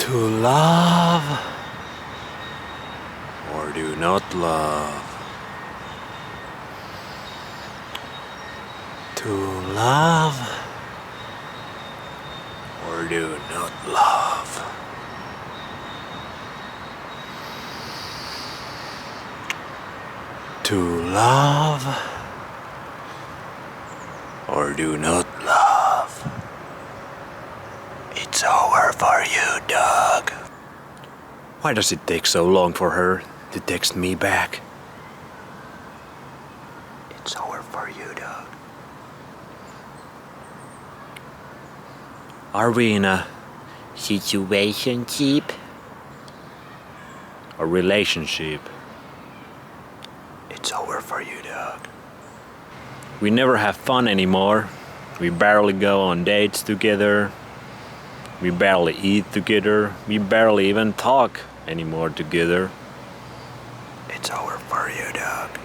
To love or do not love. To love or do not love. To love or do not love. It's over for you, dog. Why does it take so long for her to text me back? It's over for you, dog. Are we in a situationship or relationship? It's over for you, dog. We never have fun anymore. We barely go on dates together. We barely eat together. We barely even talk anymore together. It's over for you, dog.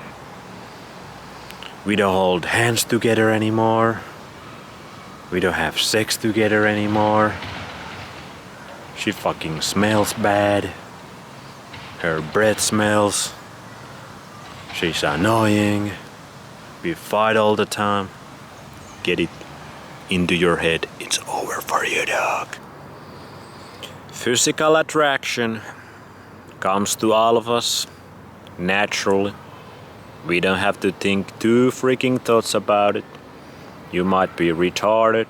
We don't hold hands together anymore. We don't have sex together anymore. She fucking smells bad. Her breath smells. She's annoying. We fight all the time. Get it into your head. It's over for you, dog. Physical attraction comes to all of us naturally. We don't have to think too freaking thoughts about it. You might be retarded,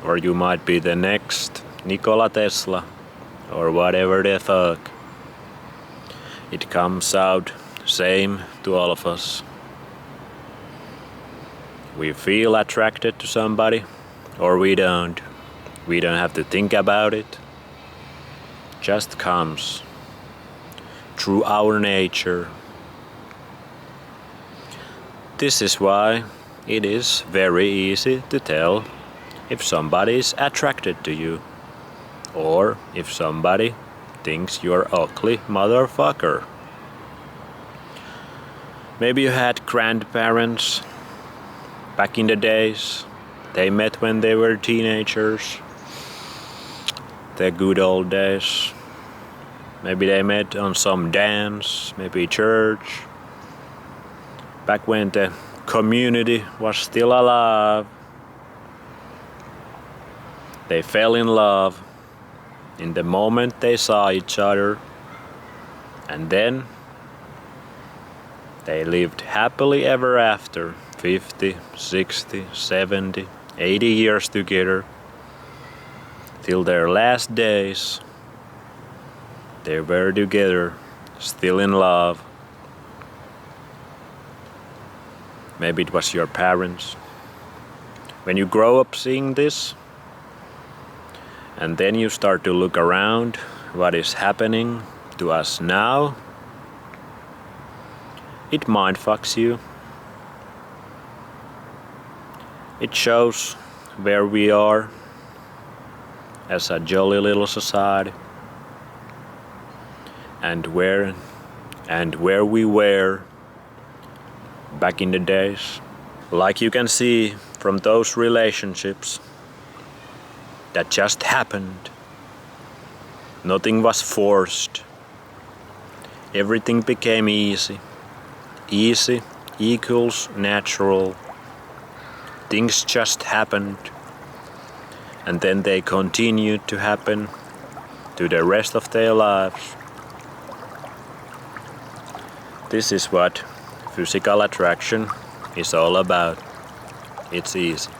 or you might be the next Nikola Tesla, or whatever the fuck. It comes out same to all of us. We feel attracted to somebody, or we don't. We don't have to think about it. Just comes through our nature. This is why it is very easy to tell if somebody is attracted to you, or if somebody thinks you're ugly motherfucker. Maybe you had grandparents back in the days. They met when they were teenagers. The good old days. Maybe they met on some dance, maybe church. Back when the community was still alive. They fell in love in the moment they saw each other. And then they lived happily ever after, 50, 60, 70, 80 years together. Till their last days, they were together, still in love. Maybe it was your parents. When you grow up seeing this, and then you start to look around what is happening to us now, it mindfucks you. It shows where we are as a jolly little society, and where we were back in the days. Like you can see from those relationships that just happened. Nothing was forced. Everything became easy. Easy equals natural. Things just happened. And then they continued to happen to the rest of their lives. This is what physical attraction is all about. It's easy.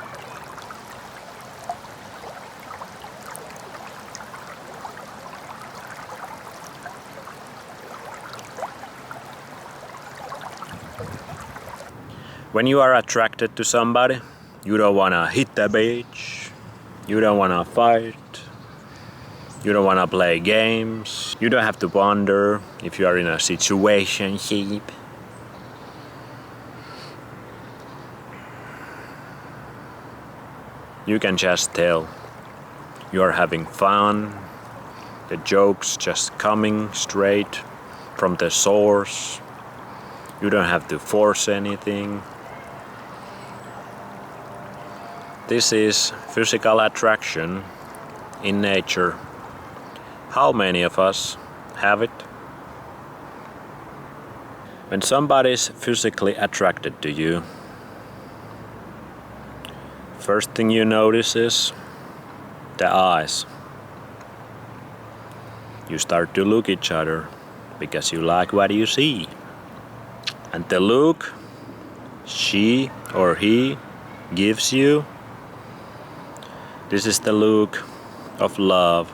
When you are attracted to somebody, you don't wanna hit the bitch. You don't wanna fight. You don't wanna play games. You don't have to wonder if you are in a situationship. You can just tell you are having fun. The jokes just coming straight from the source. You don't have to force anything. This is physical attraction in nature. How many of us have it? When somebody's physically attracted to you, first thing you notice is the eyes. You start to look each other because you like what you see. And the look she or he gives you, this is the look of love.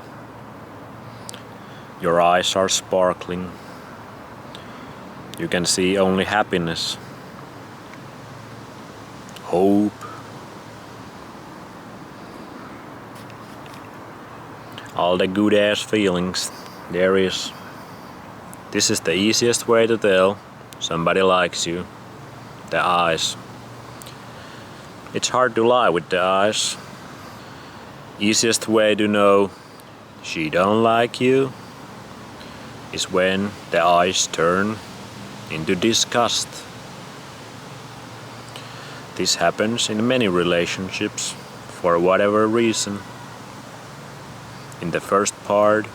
Your eyes are sparkling. You can see only happiness, hope, all the good ass feelings there is. This is the easiest way to tell somebody likes you. The eyes. It's hard to lie with the eyes. Easiest way to know she don't like you is when the eyes turn into disgust. This happens in many relationships for whatever reason. In the first part,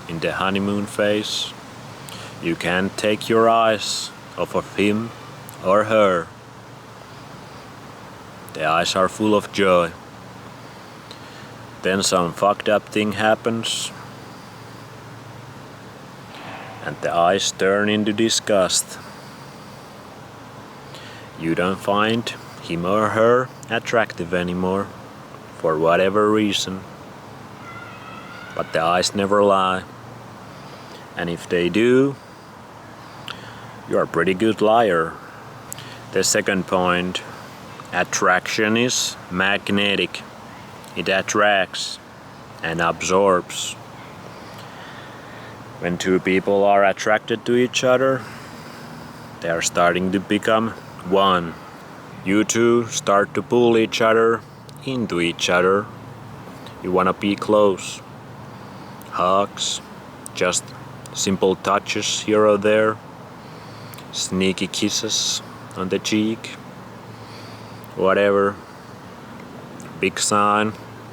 in the honeymoon phase, you can't take your eyes off of him or her. The eyes are full of joy. Then some fucked up thing happens, and the eyes turn into disgust. You don't find him or her attractive anymore, for whatever reason. But the eyes never lie. And if they do, you're a pretty good liar. The second point, attraction is magnetic. It attracts and absorbs. When two people are attracted to each other, they are starting to become one. You two start to pull each other into each other. You wanna be close. Hugs, just simple touches here or there, sneaky kisses on the cheek, whatever. Big sign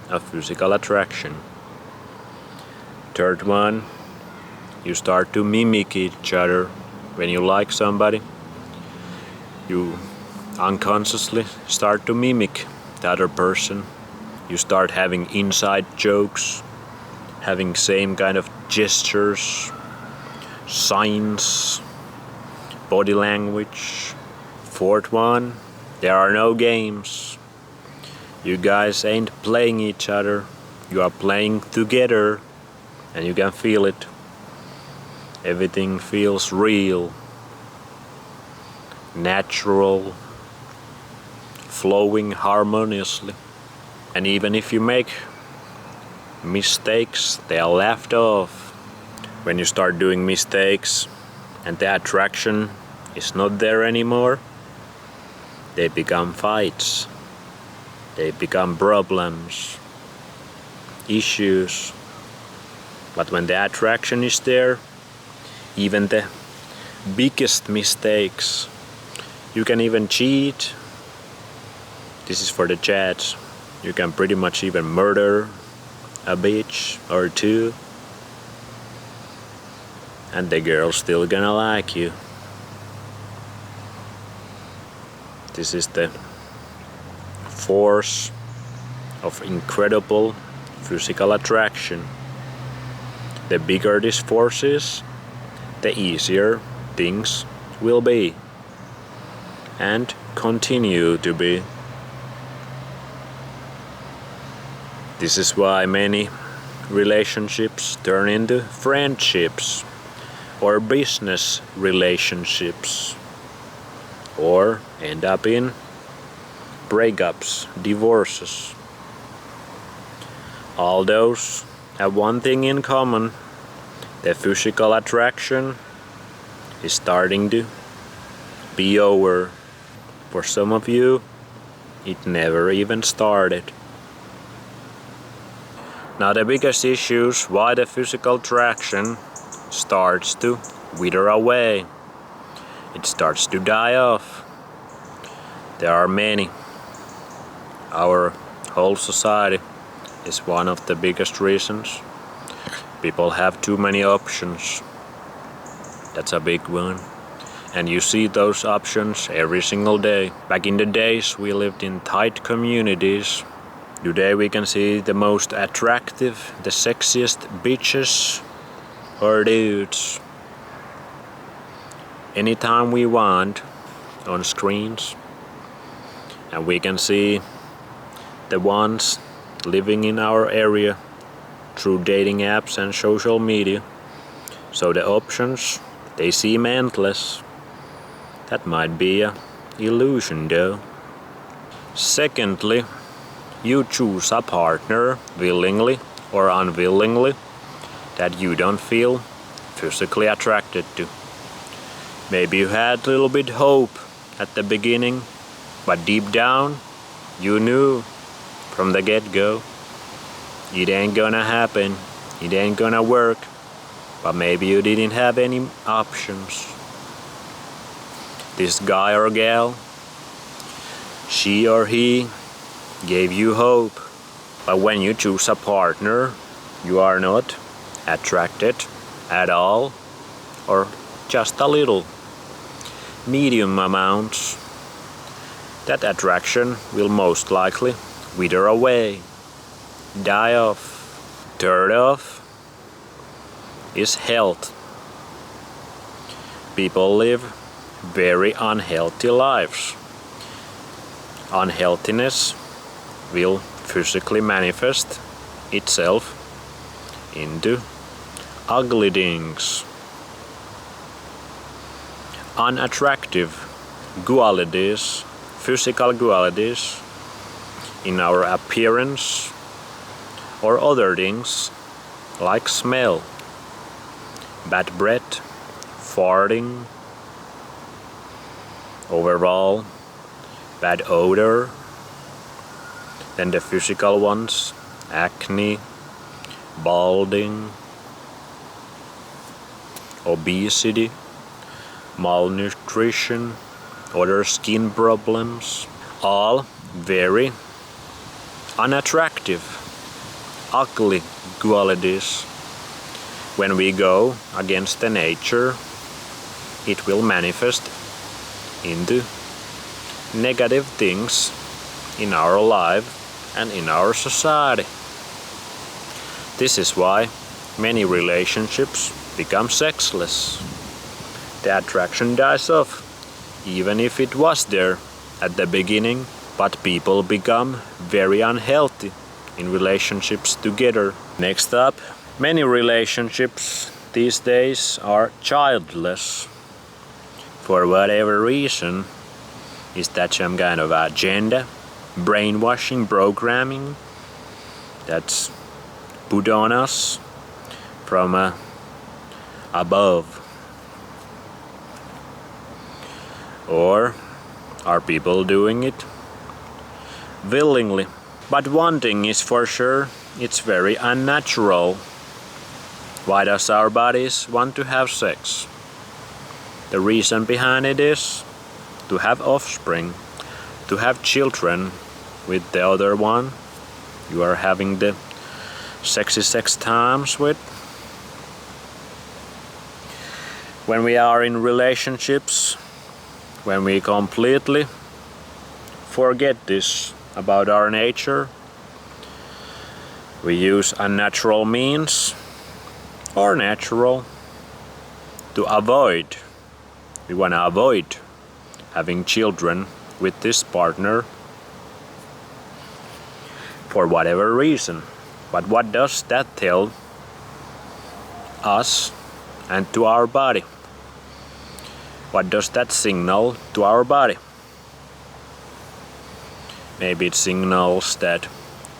of physical attraction. Third one, you start to mimic each other. When you like somebody, you unconsciously start to mimic the other person. You start having inside jokes, having same kind of gestures, signs, body language. Fourth one, there are no games. You guys ain't playing each other. You are playing together, and you can feel it. Everything feels real, natural, flowing harmoniously. And even if you make mistakes, they are laughed off. When you start doing mistakes and the attraction is not there anymore, they become fights. They become problems, issues. But when the attraction is there, even the biggest mistakes, you can even cheat. This is for the chats. You can pretty much even murder a bitch or two, and the girl's still gonna like you. This is the force of incredible physical attraction. The bigger this force is, the easier things will be and continue to be. This is why many relationships turn into friendships or business relationships or end up in breakups, divorces. All those have one thing in common. The physical attraction is starting to be over. For some of you, it never even started. Now the biggest issues why the physical attraction starts to wither away. It starts to die off. There are many. Our whole society is one of the biggest reasons. People have too many options. That's a big one. And you see those options every single day. Back in the days we lived in tight communities. Today we can see the most attractive, the sexiest bitches or dudes anytime we want on screens. And we can see the ones living in our area through dating apps and social media. So the options, they seem endless. That might be an illusion though. Secondly, you choose a partner willingly or unwillingly that you don't feel physically attracted to. Maybe you had a little bit hope at the beginning, but deep down you knew from the get-go it ain't gonna happen, it ain't gonna work, but maybe you didn't have any options. This guy or gal, she or he gave you hope, but when you choose a partner, you are not attracted at all or just a little, medium amounts. That attraction will most likely wither away, die off. Third off is health. People live very unhealthy lives. Unhealthiness will physically manifest itself into ugly things. Unattractive qualities, physical qualities in our appearance or other things like smell, bad breath, farting, overall bad odor. Then the physical ones, acne, balding, obesity, malnutrition, other skin problems, all very unattractive, ugly qualities. When we go against the nature, it will manifest into negative things in our life and in our society. This is why many relationships become sexless. The attraction dies off, even if it was there at the beginning, but people become very unhealthy in relationships together. Next up, many relationships these days are childless. For whatever reason, is that some kind of agenda, brainwashing, programming that's put on us from above? Or are people doing it willingly? But one thing is for sure, it's very unnatural. Why does our bodies want to have sex? The reason behind it is to have offspring, to have children with the other one you are having the sexy sex times with. When we are in relationships, when we completely forget this about our nature, we use unnatural means or natural to avoid. We want to avoid having children with this partner for whatever reason. But what does that tell us and to our body? What does that signal to our body? Maybe it signals that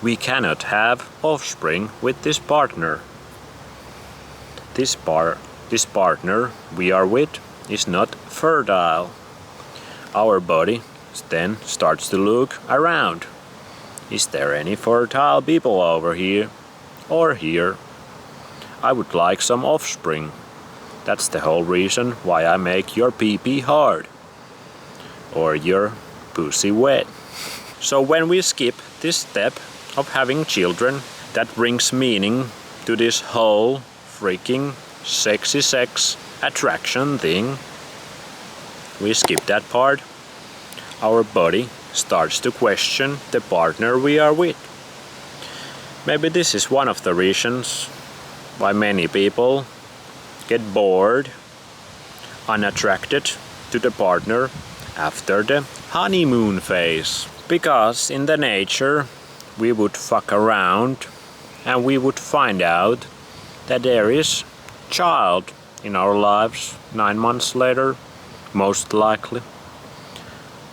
we cannot have offspring with this partner. This partner we are with is not fertile. Our body then starts to look around. Is there any fertile people over here or here? I would like some offspring. That's the whole reason why I make your pee-pee hard or your pussy wet. So when we skip this step of having children, that brings meaning to this whole freaking sexy sex attraction thing, we skip that part. Our body starts to question the partner we are with. Maybe this is one of the reasons why many people get bored, unattracted to the partner after the honeymoon phase. Because in the nature we would fuck around and we would find out that there is child in our lives 9 months later, most likely.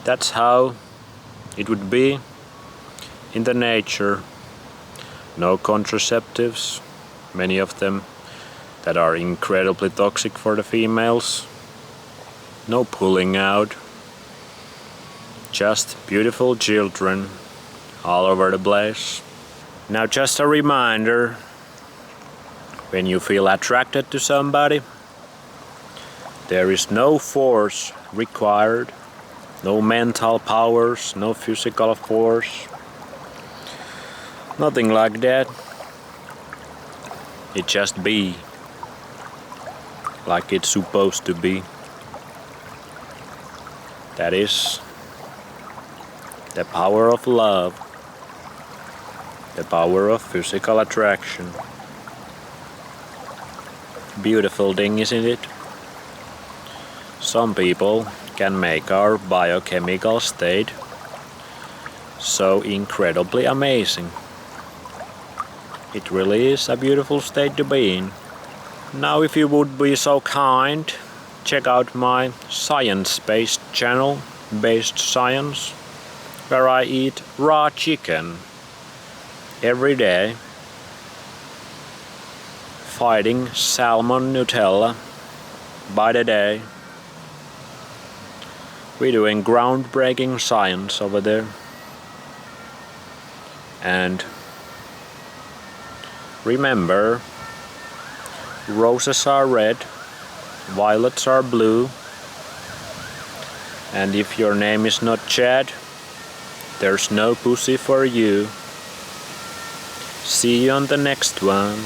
That's how it would be in the nature. No contraceptives, many of them that are incredibly toxic for the females. No pulling out. Just beautiful children all over the place. Now just a reminder, when you feel attracted to somebody, there is no force required, no mental powers, no physical force, nothing like that. It just be like it's supposed to be. That is the power of love, the power of physical attraction. Beautiful thing, isn't it? Some people can make our biochemical state so incredibly amazing. It really is a beautiful state to be in. Now, if you would be so kind, check out my science-based channel, Based Science, where I eat raw chicken every day, fighting salmon Nutella by the day. We're doing groundbreaking science over there. And remember, roses are red, violets are blue, and if your name is not Chad, there's no pussy for you. See you on the next one.